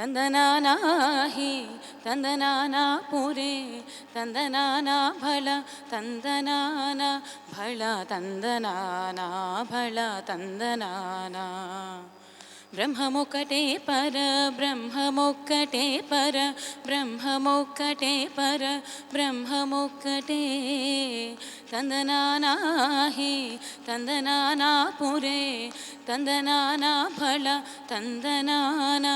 ತಂದನಾನಾ ಹಿ ತಂದನಾನಾ ಪುರೇ ತಂದನಾನಾ ಭಳ ತಂದನಾನಾ ಭಳ ತಂದನಾನಾ ಭಳ ತಂದನಾನಾ ಬ್ರಹ್ಮಮೊಕ್ಕಟೇ ಪರ ಬ್ರಹ್ಮಮೊಕ್ಕಟೇ ಪರ ಬ್ರಹ್ಮಮೊಕ್ಕಟೇ ಪರ ಬ್ರಹ್ಮಮೊಕ್ಕಟೇ ತಂದನಾನಾ ಹಿ ತಂದನಾನಾ ಪುರೇ ತಂದನಾನಾ ಭಳ ತಂದನಾನಾ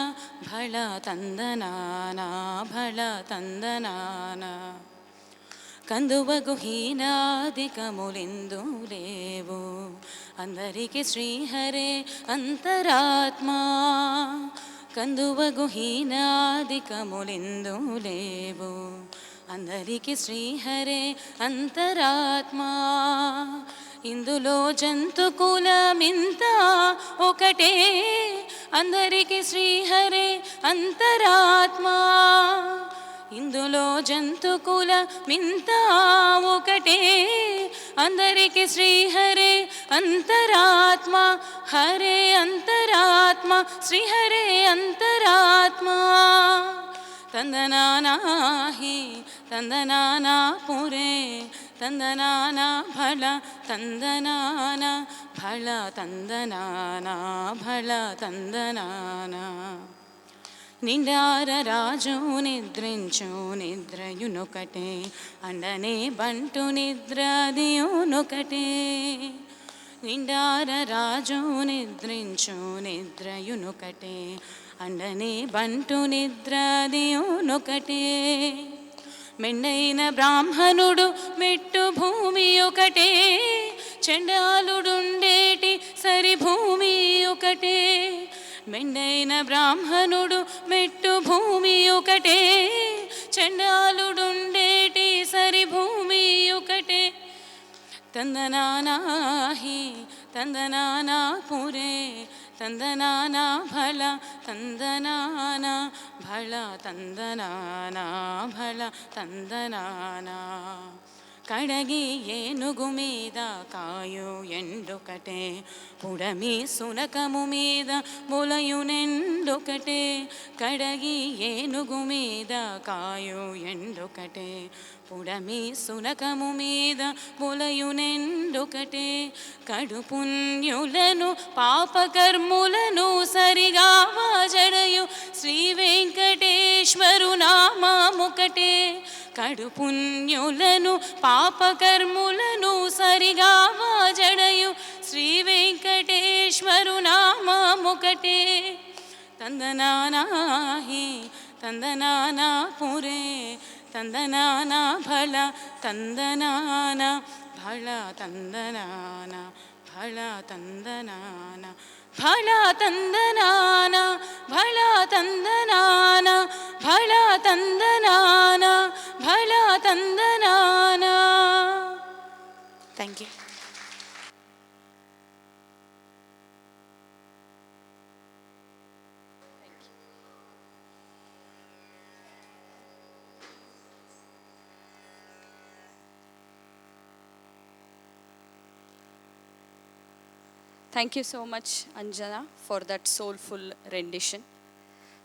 ಭಳ ತಂದನಾನಾ ಭಳ ತಂದನಾನಾ కందువగు హీనాదికములిందు లేవు అందరికి శ్రీహరే అంతరాత్మా కందువగు హీనాదికములిందు లేవు అందరికి శ్రీహరే అంతరాత్మా ఇందులో జంతుకులమింత ఒకటే అందరికి శ్రీహరే అంతరాత్మా ఇందులో జంతుకులమింత ఒకటే అందరికి శ్రీహరే అంతరాత్మ హరే అంతరాత్మ శ్రీహరే అంతరాత్మ ತಂದನಾನಾ ಹಿ ತಂದನಾನಾ ಪುರೇ ತಂದನಾನಾ ಭಳ ತಂದನಾನಾ ಭಳ ತಂದನಾನಾ ಭಳ ತಂದನಾನಾ నిండార రాజు నిద్రించు నిద్రయునొకటే అండనే బంటు నిద్రదియునొకటే నిండార రాజు నిద్రించు నిద్రయునొకటే అండనే బంటు నిద్రదియునొకటే మెండైన బ్రాహ్మణుడు మెట్టు భూమి ఒకటే చండాలుడుండేటి సరి భూమి ఒకటే మెండైన బ్రాహ్మణుడు మెట్టు భూమి ఒకటే చండాలుడుండేటి సరి భూమి ఒకటే ತಂದನಾನಾ ಹಿ ತಂದನಾನಾ ಪುರೇ ತಂದನಾನಾ ಭಳ ತಂದನಾನಾ ಭಳ ತಂದನಾನಾ ಭಳ ತಂದನಾನಾ కడగి ఏనుగు మీద కాయు ఎండొకటే పుడమి సునకము మీద బొలయునెండొకటే కడగి ఏనుగు మీద కాయు ఎండొకటే పుడమి సునకము మీద బొలయునెండొకటే కడు పుణ్యులను పాపకర్ములను సరిగా వాజడయు శ్రీ వెంకటేశ్వరు నామముకటే కడు పుణ్యులను పాపకర్ములను సరిగా వాజడయు శ్రీ వెంకటేశ్వరు నామముకటే ತಂದನಾನಾ ಹಿ ತಂದನಾನಾ ಪುರೇ ತಂದನಾನಾ ಭಳ ತಂದನಾನಾ ಭಳ ತಂದನಾನಾ ಭಳ ತಂದನಾನಾ ಭಳ ತಂದನಾನಾ ಭಳ ತಂದನಾನಾ ಭಳ ತಂದನಾನಾ ಭಳ ತಂದನಾನಾ. Thank you. Thank you so much, Anjana, for that soulful rendition.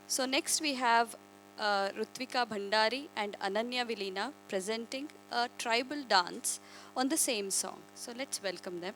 So next we have Rutvika Bhandari and Ananya Vilina presenting a tribal dance on the same song. So let's welcome them.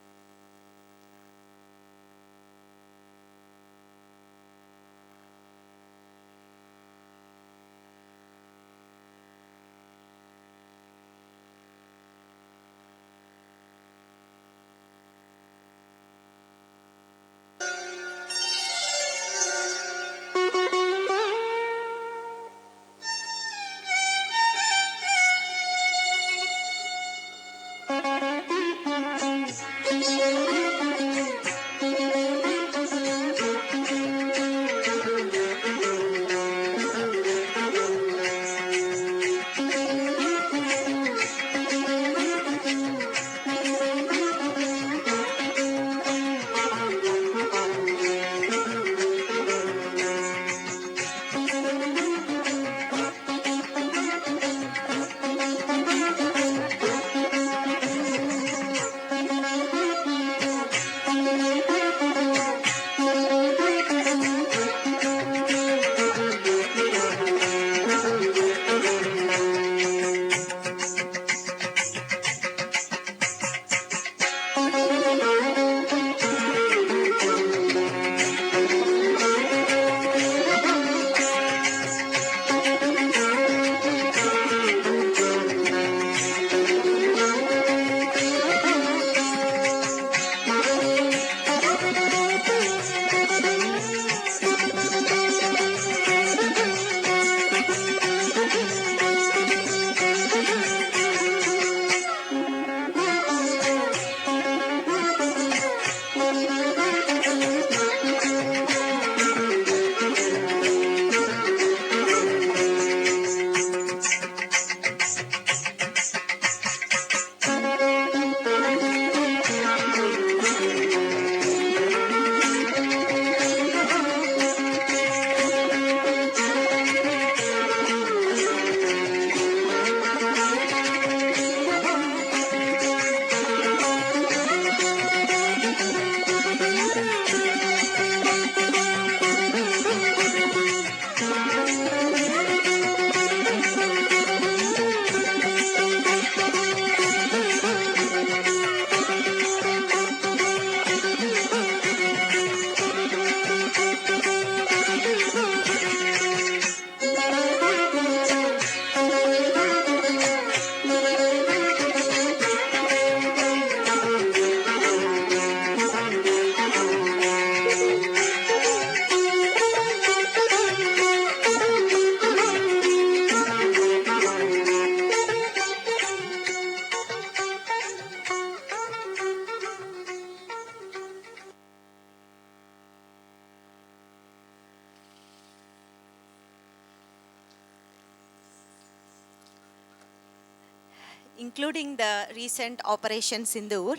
including the recent Operation Sindoor,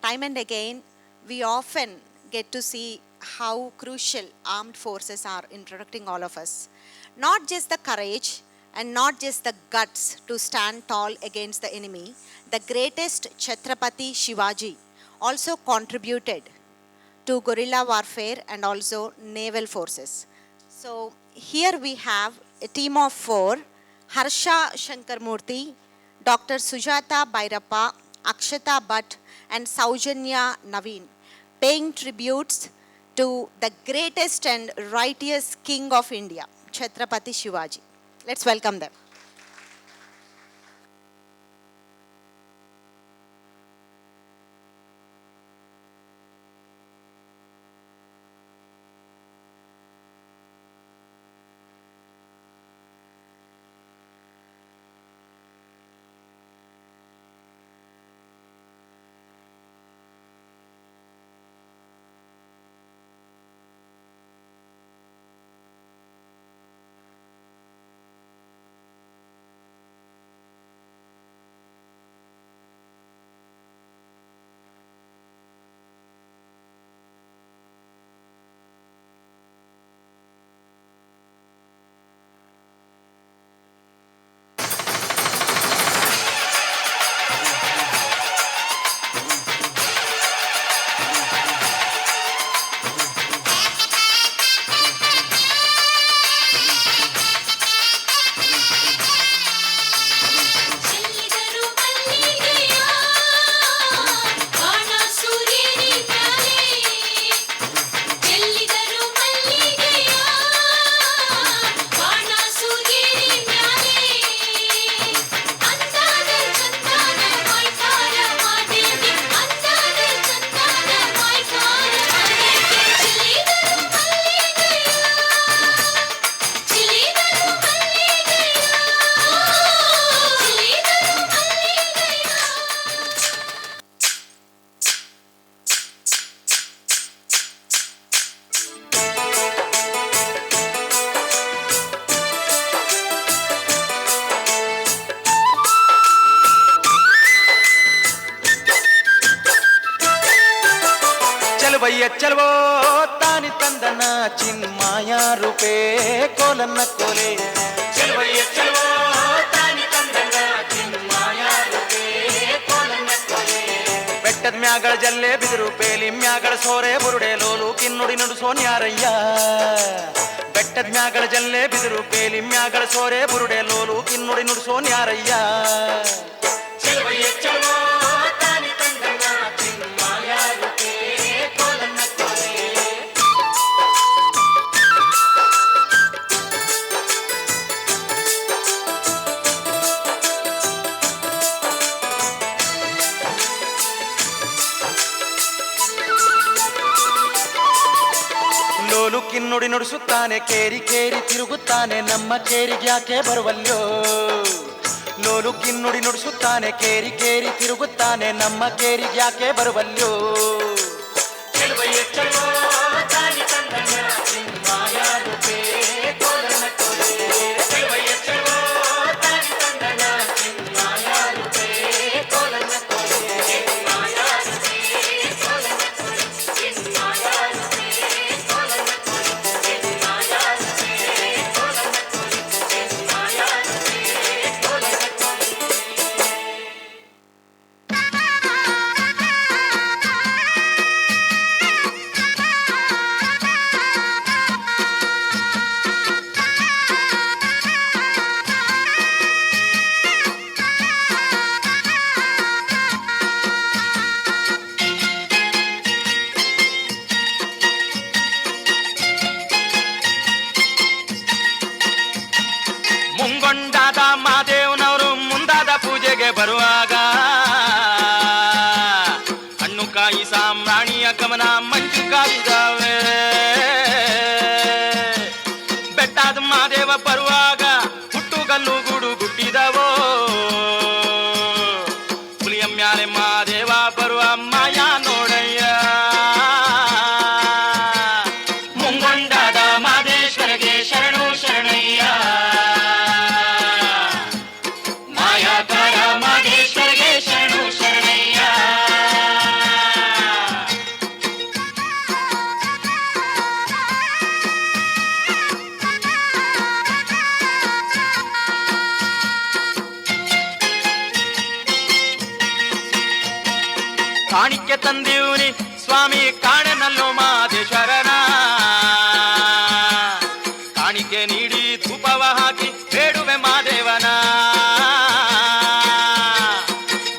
time and again we often get to see how crucial armed forces are in protecting all of us. Not just the courage and not just the guts to stand tall against the enemy, the greatest Chhatrapati Shivaji also contributed to guerrilla warfare and also naval forces. So here we have a team of 4, Harsha Shankarmurthy, Dr. Sujata Bhairappa, Akshata Bhatt and Saujanya Naveen, paying tributes to the greatest and righteous king of India, Chhatrapati Shivaji. Let's welcome them. ಚಲವೋ ತಾನಿ ತಂದನ ಚಿನ್ಮಾಯ ರೂಪೇ ಕೋಲನ್ನ ಕೋಲೆ ಚಲವೋ ತಾನಿ ತಂದನ ಚಿನ್ಮಾಯ ರೂಪೇ ಕೋಲನ್ನ ಕೋಲೆ ಬೆಟ್ಟದ ಮ್ಯಾಗಳ ಜಲ್ಲೆ ಬಿದಿರು ಬೇಲಿ ಮ್ಯಾಗಳ ಸೋರೆ ಬುರುಡೆ ಲೋಲು ಕಿನ್ನುಡಿ ನುಡಿಸೋನ್ ಯಾರಯ್ಯ ಬೆಟ್ಟದ ಮ್ಯಾಗಳ ಜಲ್ಲೆ ಬಿದಿರು ಬೇಲಿ ಮ್ಯಾಗಳ ಸೋರೆ ಬುರುಡೆ ಲೋಲು ಕಿನ್ನುಡಿ ನುಡಿಸೋನ್ ಯಾರಯ್ಯ ಚಲವೋ ತಾನಿ ತಂದನ ಚಿನ್ಮಾಯ ರೂಪೇ ಕೋಲನ್ನ ಕೋಲೆ ಲೋಲು ಕಿನ್ನುಡಿ ನುಡಿಸುತ್ತಾನೆ ಕೇರಿ ಕೇರಿ ತಿರುಗುತ್ತಾನೆ ನಮ್ಮ ಕೇರಿಗೆ ಯಾಕೆ ಬರುವಲ್ಲೋ ಲೋಲು ಕಿನ್ನುಡಿ ನುಡಿಸುತ್ತಾನೆ ಕೇರಿ ಕೇರಿ ತಿರುಗುತ್ತಾನೆ ನಮ್ಮ ಕೇರಿಗೆ ಯಾಕೆ ಬರುವಲ್ಲೋ ಚಲೋ ತಾನಿ ತಂದನ ಚಿನ್ಮಾಯ ರೂಪೇ ಕೋಲನ್ನ ಕೋಲೆ ಚಲೋ ತಾನಿ ತಂದನ ಚಿನ್ಮಾಯ ರೂಪೇ ಕೋಲನ್ನ ಕೋಲೆ ಚಿನ್ಮಾಯ ರೂಪೇ ಕೋಲನ್ನ ಕೋಲೆ ಚಿನ್ಮಾಯ ರೂಪೇ ಕೋಲನ್ನ ಕೋಲೆ ಚಿನ್ಮಾಯ ರೂಪೇ ಕೋಲನ್ನ ಕೋಲೆ ಚಿನ್ಮಾಯ ರೂಪೇ ಕೋಲನ್ನ ಕೋಲೆ ಮುಂಗೊಂಡಾದ ಮಾದೇವನವರು ಮುಂದಾದ ಪೂಜೆಗೆ ಬರುವಾಗ ಹಣ್ಣು ಕಾಯಿ ಸಾಮ್ರಾಣಿಯ ಗಮನ ಮಂಜು ಕಾಯಿದಾವೆ ಬೆಟ್ಟಾದ ಮಾದೇವ ಬರುವಾಗ ಹುಟ್ಟುಗಲ್ಲು ಗೂಡು ಗುಟ್ಟಿದವೋ ಹುಲಿಯ ಮ್ಯಾಲೆ ಮಾದೇವ ಬರುವ ಮಾಯಾ ನೋಡಯ್ಯ ಮುಂಗೊಂಡಾದ ಮಾದೇಶ್ವರಗೆ ಶರಣು ಶರಣಯ್ಯ ಮಾಯಾಕಾರ ಮಾದೇಶ್ವರ ಕಾಣಿಕೆ ತಂದೀವ್ನಿ ಸ್ವಾಮಿ ಕಾಣೆನಲ್ಲೋ ಮಾದೇಶ್ವರನ ಕಾಣಿಕೆ ನೀಡಿ ಧೂಪವ ಹಾಕಿ ಬೇಡುವೆ ಮಾದೇವನ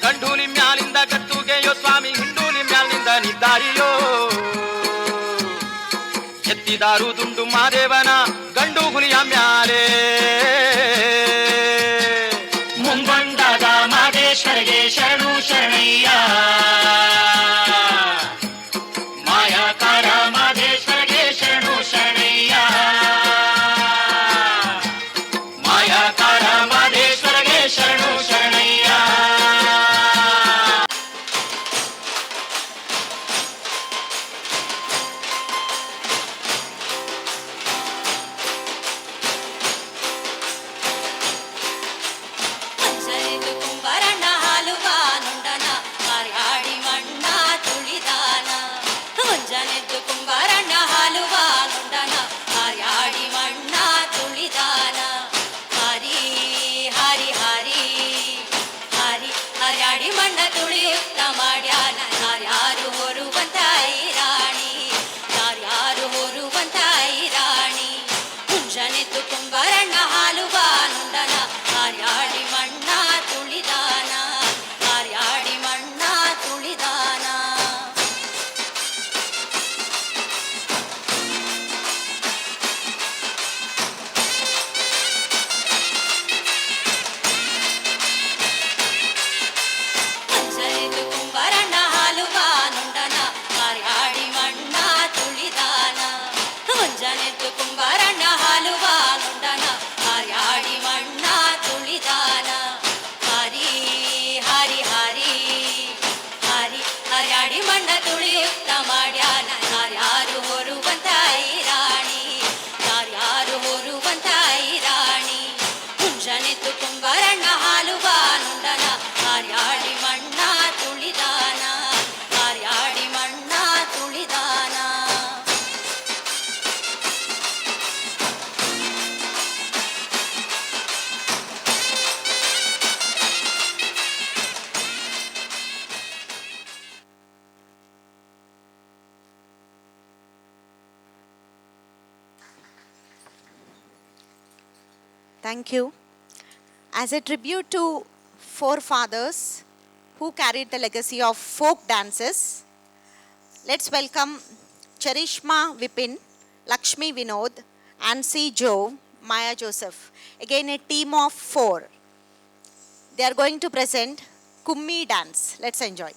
ಗಂಡೂಲಿ ಮ್ಯಾಲಿಂದ ಗತ್ತುಗೆಯೋ ಸ್ವಾಮಿ ಹಿಂಡೂಲಿ ಮ್ಯಾಲಿಂದ ನಿದ್ದಾರಿಯೋ ಎತ್ತಿದಾರು ದುಂಡು ಮಾದೇವನ ಗಂಡು ಹುಲಿಯ ಮ್ಯಾಲೆ ಮುಂಬಂಡಾದ ಮಾದೇಶ್ವರಿಗೆ ಶರಣು ಶರಣಯ್ಯ ಮಾಯಾಕಾರ ಮಾದೇಶ್ವರಿಗೆ ಶರಣು ಶರಣಯ್ಯ ಮಾಯಾಕಾರ ಮಾದೇಶ್ವರಿಗೆ ಶರಣು ಶರಣಯ್ಯ ಅಂಜಲಿದು ಕುಂಬರಣ್ಣ ಹಾಲುವ ನುಂಡನ ಮಾರ್ಯಾಡಿ ಮಣ್ಣ ತುಳಿದಾನ ಮುಂಜಾನೆದ್ದು ಕುಂಬರಣ್ಣ ಹಾಲುವ ನುಂಡನ ಮಾರ್ಯಾಡಿ ಮಣ್ಣ ತುಳಿದಾನ ಹರಿ ಹರಿ ಹರಿ ಹರಿ ಹರ್ಯಾಡಿ ಮಣ್ಣ ತುಳಿಯುತ್ತ ಮಾಡ್ಯಾನ ಯಾರ್ಯಾರು ಹೊರುವಂತ ರಾಣಿ ಯಾರ್ಯಾರು ಹೊರುವಂತ ರಾಣಿ ಮುಂಜಾನೆದ್ದು ಕುಂಬರಣ್ಣ ಹಾಲುವ ನುಂಡನ ಹಾರ್ಯಾಡಿ ಮಣ್ಣ ತುಳಿದಾನ ಹಾರ್ಯಾಡಿ ಮಣ್ಣ ತುಳಿದಾನ ಅಂಜಲಿದು ಕುಂಬರಣ್ಣ ಹಾಲುವ ನುಂಡನ ಹಾರ್ಯಾಡಿ ಮಣ್ಣ ತುಳಿದಾನ ಮುಂಜಾನೆದ್ದು ಕುಂಬರಣ್ಣ ಹಾಲುವ ನುಂಡನ ಹಾರ್ಯಾಡಿ ಮಣ್ಣ ತುಳಿದಾನ ಹರಿ ಹರಿ ಹರಿ ಹರಿ ಹರ್ಯಾಡಿ ಮಣ್ಣ ತುಳಿಯುತ್ತ ಮಾಡ್ಯಾನ ಯಾರ್ಯಾರು ಹೊರುವಂತ ರಾಣಿ ಯಾರ್ಯಾರು ಹೊರುವಂತ ರಾಣಿ ಮುಂಜಾನೆದ್ದು ಕುಂಬರಣ್ಣ ಹಾಲುವ ನುಂಡನ ಹಾರ್ಯಾಡಿ ಮಣ್ಣ ತುಳಿದಾನ ಹಾರ್ಯಾಡಿ ಮಣ್ಣ ತುಳಿದಾನ Thank you. As a tribute to forefathers who carried the legacy of folk dances, let's welcome Charishma Vipin, Lakshmi Vinod, Ansi Joe, Maya Joseph. Again a team of 4. They are going to present Kummi dance. Let's enjoy.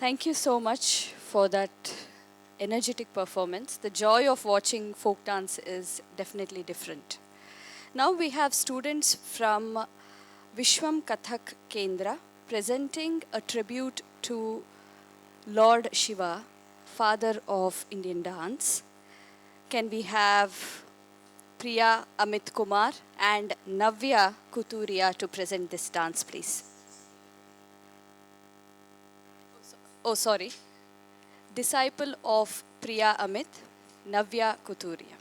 Thank you so much for that energetic performance. The joy of watching folk dance is definitely different. Now we have students from Vishwam Kathak Kendra presenting a tribute to Lord Shiva, father of Indian dance. Can we have Priya Amit Kumar and Navya Kuturia to present this dance, please? Oh, sorry. Disciple of Priya Amit, Navya Kuturia.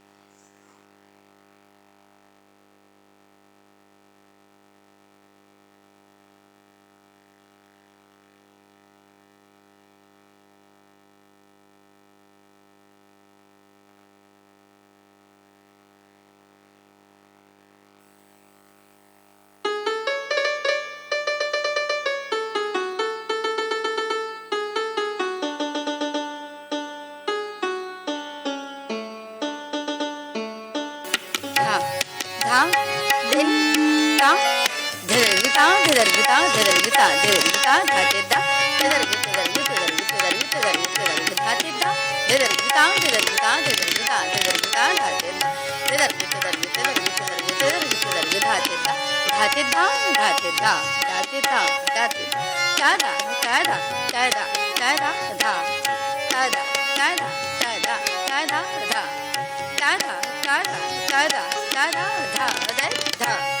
धा धा दिन ता धरगिता धरगिता धरगिता धरगिता धाते दा धरगिता धरगिता धरगिता धरगिता धरगिता धाते दा धरगिता धरगिता धरगिता धरगिता धाते दा धरगिता धरगिता धरगिता धरगिता धरगिता धाते दा धाते दा धाते दा धाते दा चादा चादा चादा चादा धा चादा चादा चादा चादा धा चादा चादा चादा चादा धा धा धा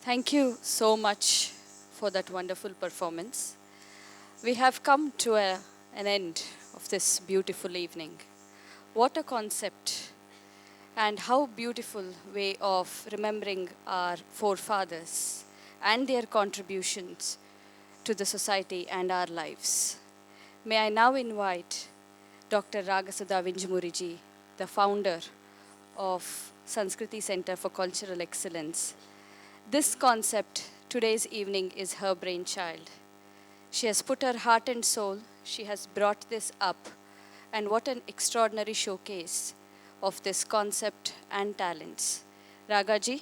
Thank you so much for that wonderful performance. We have come to an end of this beautiful evening. What a concept, and how beautiful way of remembering our forefathers and their contributions to the society and our lives. May I now invite Dr. Ragasudha Vinjamuriji, the founder of Sanskriti Center for Cultural Excellence. This concept today's evening is her brainchild. She has put her heart and soul, she has brought this up, and what an extraordinary showcase of this concept and talents. Ragaji,